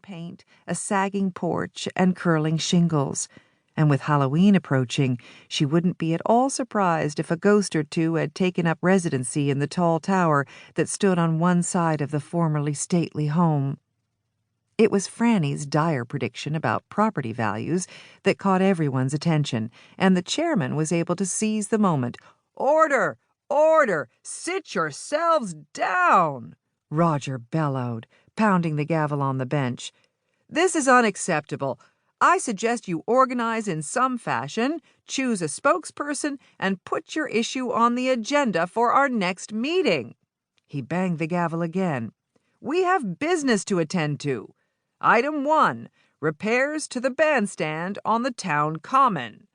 paint, a sagging porch, and curling shingles. And with Halloween approaching, she wouldn't be at all surprised if a ghost or two had taken up residency in the tall tower that stood on one side of the formerly stately home. It was Franny's dire prediction about property values that caught everyone's attention, and the chairman was able to seize the moment. "Order! Order! Sit yourselves down!" Roger bellowed, pounding the gavel on the bench. "This is unacceptable. I suggest you organize in some fashion, choose a spokesperson, and put your issue on the agenda for our next meeting." He banged the gavel again. "We have business to attend to. Item 1, repairs to the bandstand on the town common."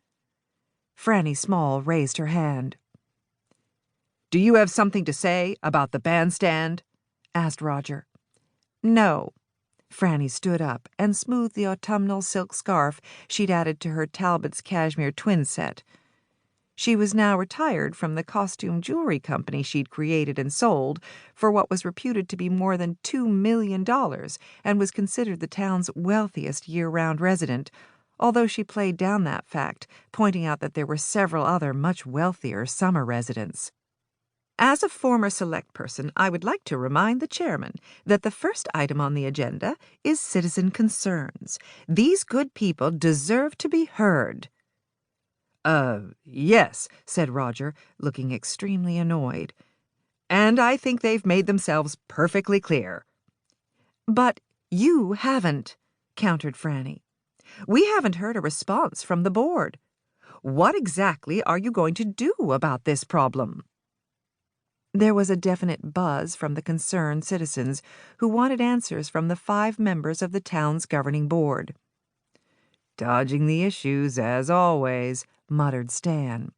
Franny Small raised her hand. "Do you have something to say about the bandstand?" asked Roger. "No." Franny stood up and smoothed the autumnal silk scarf she'd added to her Talbot's cashmere twin set. She was now retired from the costume jewelry company she'd created and sold for what was reputed to be more than $2 million and was considered the town's wealthiest year-round resident, although she played down that fact, pointing out that there were several other much wealthier summer residents. "As a former select person, I would like to remind the chairman that the first item on the agenda is citizen concerns. These good people deserve to be heard." Yes," said Roger, looking extremely annoyed. "And I think they've made themselves perfectly clear." "But you haven't," countered Franny. "We haven't heard a response from the board. What exactly are you going to do about this problem?" There was a definite buzz from the concerned citizens who wanted answers from the 5 members of the town's governing board. "Dodging the issues, as always," muttered Stan.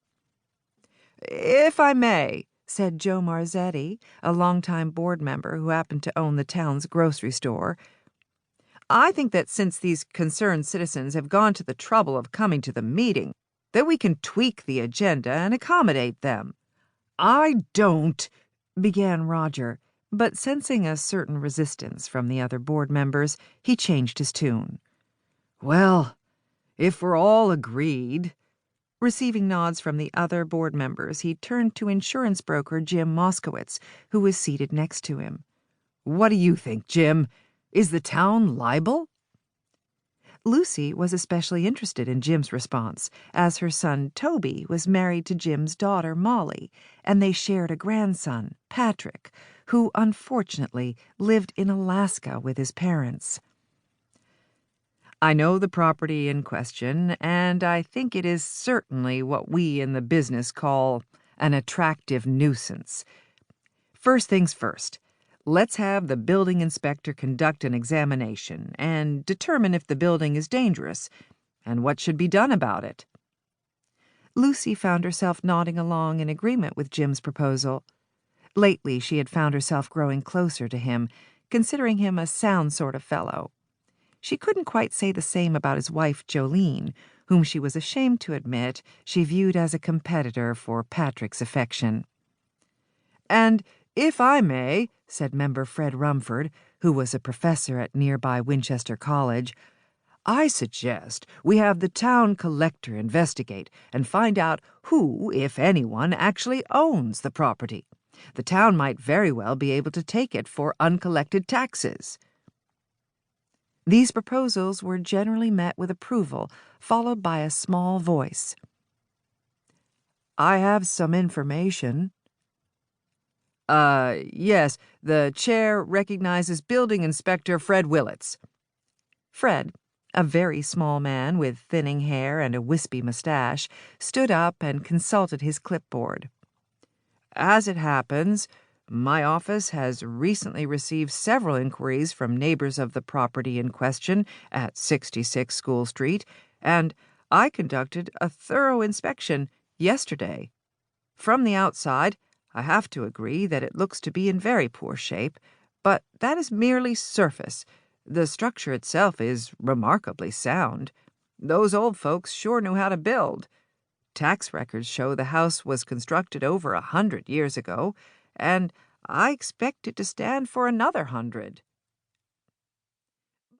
"If I may," said Joe Marzetti, a longtime board member who happened to own the town's grocery store, "I think that since these concerned citizens have gone to the trouble of coming to the meeting, that we can tweak the agenda and accommodate them." "I don't," began Roger, but sensing a certain resistance from the other board members, he changed his tune. "Well, if we're all agreed." Receiving nods from the other board members, he turned to insurance broker Jim Moskowitz, who was seated next to him. "What do you think, Jim? Is the town liable?" Lucy was especially interested in Jim's response, as her son Toby was married to Jim's daughter Molly, and they shared a grandson, Patrick, who unfortunately lived in Alaska with his parents. "I know the property in question, and I think it is certainly what we in the business call an attractive nuisance. First things first, let's have the building inspector conduct an examination and determine if the building is dangerous and what should be done about it." Lucy found herself nodding along in agreement with Jim's proposal. Lately, she had found herself growing closer to him, considering him a sound sort of fellow. She couldn't quite say the same about his wife, Jolene, whom she was ashamed to admit she viewed as a competitor for Patrick's affection. "And if I may," said Member Fred Rumford, who was a professor at nearby Winchester College, "I suggest we have the town collector investigate and find out who, if anyone, actually owns the property. The town might very well be able to take it for uncollected taxes." These proposals were generally met with approval, followed by a small voice. "I have some information." Yes, the chair recognizes Building Inspector Fred Willits." Fred, a very small man with thinning hair and a wispy mustache, stood up and consulted his clipboard. "As it happens, my office has recently received several inquiries from neighbors of the property in question at 66 School Street, and I conducted a thorough inspection yesterday. From the outside, I have to agree that it looks to be in very poor shape, but that is merely surface. The structure itself is remarkably sound. Those old folks sure knew how to build. Tax records show the house was constructed over 100 years ago, and I expect it to stand for another 100.